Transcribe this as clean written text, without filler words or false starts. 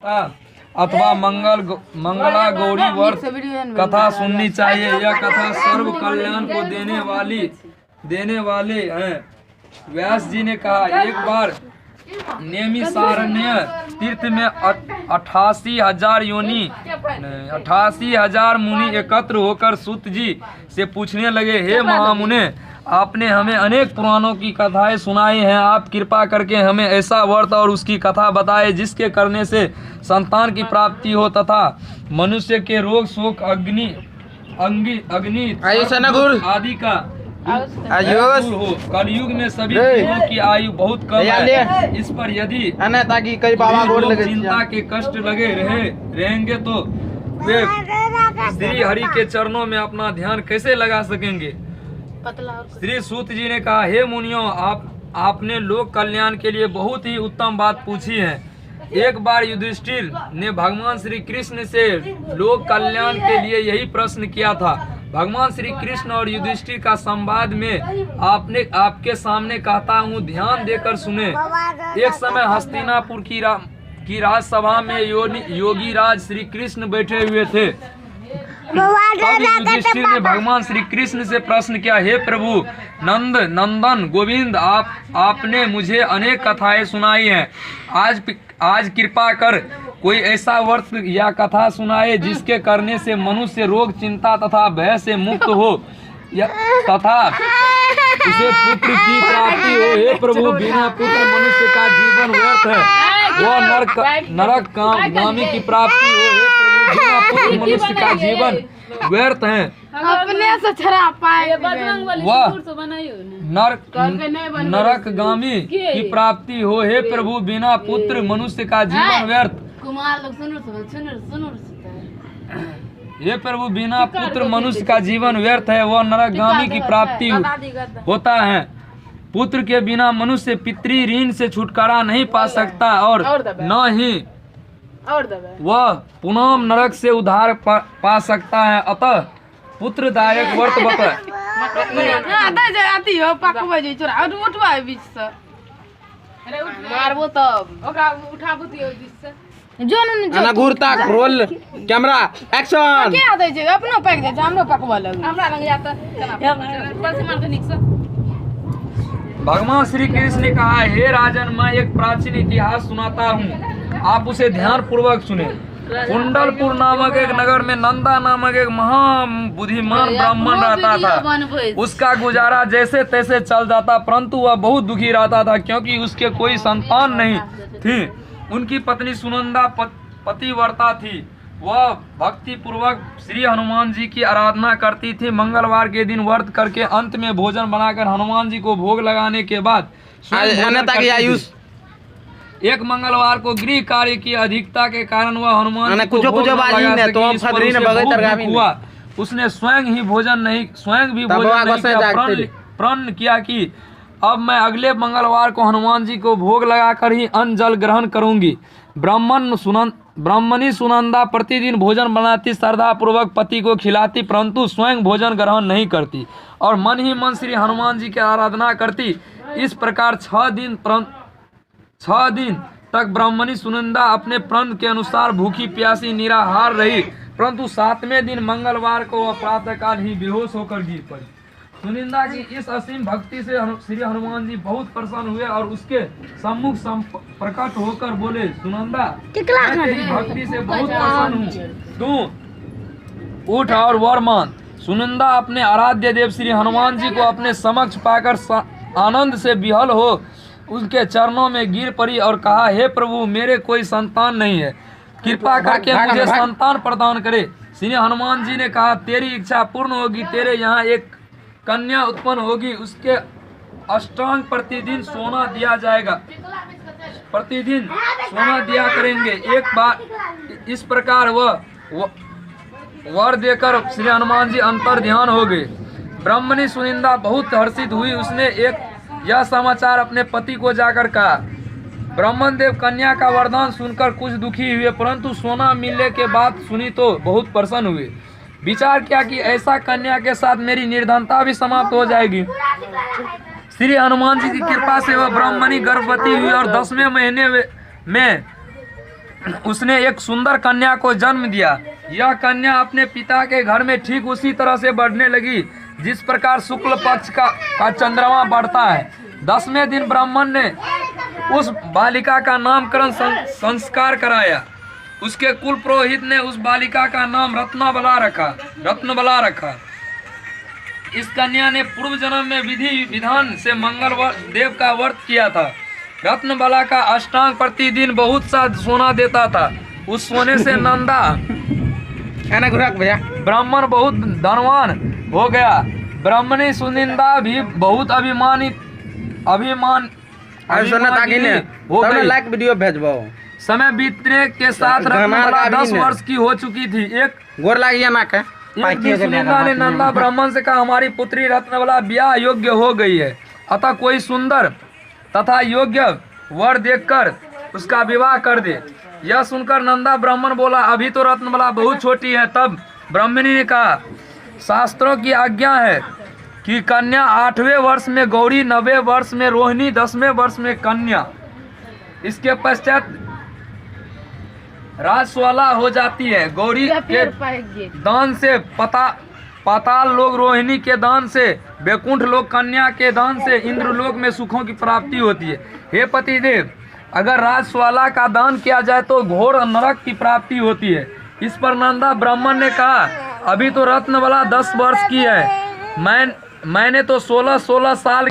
अथवा मंगला गौरी व्रत कथा सुननी चाहिए। यह कथा सर्व कल्याण को देने वाले हैं। व्यास जी ने कहा, एक बार नैमिषारण्य तीर्थ में 88,000 मुनि एकत्र होकर सूत जी से पूछने लगे, हे महामुने, आपने हमें अनेक पुराणों की कथाएं सुनाई हैं। आप कृपा करके हमें ऐसा व्रत और उसकी कथा बताएं जिसके करने से संतान की प्राप्ति हो तथा मनुष्य के रोग शोक अग्नि आदि का दूर हो। कलयुग में सभी जीवों की आयु बहुत कम है। इस पर यदि चिंता के कष्ट लगे रहेंगे तो वे श्री हरि के चरणों में अपना ध्यान कैसे लगा सकेंगे। श्री सूत जी ने कहा, हे मुनियों, आपने लोक कल्याण के लिए बहुत ही उत्तम बात पूछी है। एक बार युधिष्ठिर ने भगवान श्री कृष्ण से लोक कल्याण के लिए यही प्रश्न किया था। भगवान श्री कृष्ण और युधिष्ठिर का संवाद में आपके सामने कहता हूँ, ध्यान देकर सुने। एक समय हस्तिनापुर की राजसभा में योगी राज श्री कृष्ण बैठे हुए थे। तब युधिष्ठिर ने भगवान श्री कृष्ण से प्रश्न किया, हे प्रभु नंदन गोविंद, आपने मुझे अनेक कथाएं सुनाई हैं। आज कृपा कर कोई ऐसा व्रत या कथा सुनाए जिसके करने से मनुष्य रोग चिंता तथा भय से मुक्त हो तथा उसे पुत्र की प्राप्ति हो। हे प्रभु, बिना पुत्र मनुष्य का जीवन व्यर्थ है, वह नरक गामी की प्राप्ति हो। हे प्रभु, बिना पुत्र मनुष्य का जीवन व्यर्थ है, अपने से छरा पाए वह नरक गामी की प्राप्ति हो। हे प्रभु, बिना पुत्र मनुष्य का जीवन व्यर्थ। हे प्रभु, बिना पुत्र मनुष्य का जीवन व्यर्थ है, वह नरकगामी की प्राप्ति होता है। पुत्र के बिना मनुष्य पितृ ऋण से छुटकारा नहीं पा सकता और न ही वह पुनः नरक से उद्धार पा सकता है। अतः पुत्रदायक व्रत बता। Roll camera action. क्या आदै छै अपनो पैक जाय छै, हमरो पकवा लग हमरा लग जात भगवान श्री कृष्ण ने कहा, हे राजन, मैं एक प्राचीन इतिहास सुनाता हूँ, आप उसे ध्यान पूर्वक सुने। कुंडलपुर नामक एक नगर में नंदा नामक एक महाबुद्धिमान ब्राह्मण रहता था। उसका गुजारा जैसे तैसे चल जाता, परंतु वह बहुत दुखी रहता था क्योंकि उसके कोई संतान नहीं थी। उनकी पत्नी सुनंदा पतिव्रता थी। वह भक्ति पूर्वक श्री हनुमान जी की आराधना करती थी। मंगलवार के दिन व्रत करके अंत में भोजन बनाकर हनुमान जी को भोग लगाने के बाद एक मंगलवार को गृह कार्य की अधिकता के कारण वह हनुमान जी को भोग हुआ। उसने स्वयं भी भोजन नहीं किया। प्रण किया कि अब मैं अगले मंगलवार को हनुमान जी को भोग लगाकर ही अन्न जल ग्रहण करूंगी। ब्राह्मणी सुनंदा प्रतिदिन भोजन बनाती, श्रद्धा पूर्वक पति को खिलाती, परंतु स्वयं भोजन ग्रहण नहीं करती और मन ही मन श्री हनुमान जी की आराधना करती। इस प्रकार 6 दिन तक ब्राह्मणी सुनंदा अपने प्रण के अनुसार भूखी प्यासी निराहार रही, परंतु 7वें दिन मंगलवार को वह प्रातःकाल ही बेहोश होकर गिर पड़ी। सुनिंदा की इस असीम भक्ति से श्री हनुमान जी बहुत प्रसन्न हुए और उसके सम्मुख प्रकट होकर बोले, सुनंदा, मैं तेरी भक्ति से बहुत प्रसन्न हूँ, तू उठ और वर मान। सुनंदा अपने आराध्य देव श्री हनुमान जी को अपने समक्ष पाकर आनंद से विहल हो उनके चरणों में गिर पड़ी और कहा, हे प्रभु, मेरे कोई संतान नहीं है, कृपा करके मुझे संतान प्रदान करे। श्री हनुमान जी ने कहा, तेरी इच्छा पूर्ण होगी, तेरे यहाँ एक कन्या उत्पन्न होगी, उसके अष्टांग प्रतिदिन सोना दिया जाएगा, प्रतिदिन सोना दिया करेंगे। एक बार इस प्रकार वह वर देकर श्री हनुमान जी अंतर ध्यान हो गए। ब्राह्मणी सुनिंदा बहुत हर्षित हुई। उसने यह समाचार अपने पति को जाकर कहा। ब्राह्मण देव कन्या का वरदान सुनकर कुछ दुखी हुए, परंतु सोना मिलने के बाद सुनी तो बहुत प्रसन्न हुए। विचार किया कि ऐसा कन्या के साथ मेरी निर्धनता भी समाप्त हो जाएगी। श्री हनुमान जी की कृपा से वह ब्राह्मणी गर्भवती हुई और 10वें महीने में उसने एक सुंदर कन्या को जन्म दिया। यह कन्या अपने पिता के घर में ठीक उसी तरह से बढ़ने लगी जिस प्रकार शुक्ल पक्ष का चंद्रमा बढ़ता है। 10वें दिन ब्राह्मण ने उस बालिका का नामकरण संस्कार कराया। उसके कुल पुरोहित ने उस बालिका का नाम रत्नबला रखा। इस कन्या ने पूर्व जन्म में विधि विधान से मंगल देव का व्रत किया था। रत्नबला का अष्टांग प्रतिदिन बहुत सा सोना देता था। उस सोने से नंदा ब्राह्मण बहुत धनवान हो गया। ब्राह्मणी सुनिंदा भी बहुत अभिमान हो गई। लाइक वीडियो भेजबो। समय बीतने के साथ रत्नबला 10 वर्ष की हो चुकी थी। एक दिन सुनिंदा ने नंदा ब्राह्मण से कहा, हमारी पुत्री रत्नबला ब्याह योग्य हो गई है, अतः कोई सुंदर तथा योग्य वर देखकर उसका विवाह कर दे। यह सुनकर नंदा ब्राह्मण बोला, अभी तो रत्नबला बहुत छोटी है। तब ब्राह्मणी ने कहा, शास्त्रों की आज्ञा है कि कन्या 8वें वर्ष में गौरी, 9वें वर्ष में रोहिणी, 10वें वर्ष में कन्या, इसके पश्चात राजस्वला हो जाती है। गौरी के दान से पाताल लोग, रोहिणी के दान से वैकुंठ लोग, कन्या के दान से इंद्रलोक में सुखों की प्राप्ति होती है। हे पतिदेव, अगर राजस्वला का दान किया जाए तो घोर नरक की प्राप्ति होती है। इस पर नंदा ब्राह्मण ने कहा, अभी तो रत्नबला 10 वर्ष की है, मैंने तो 16 साल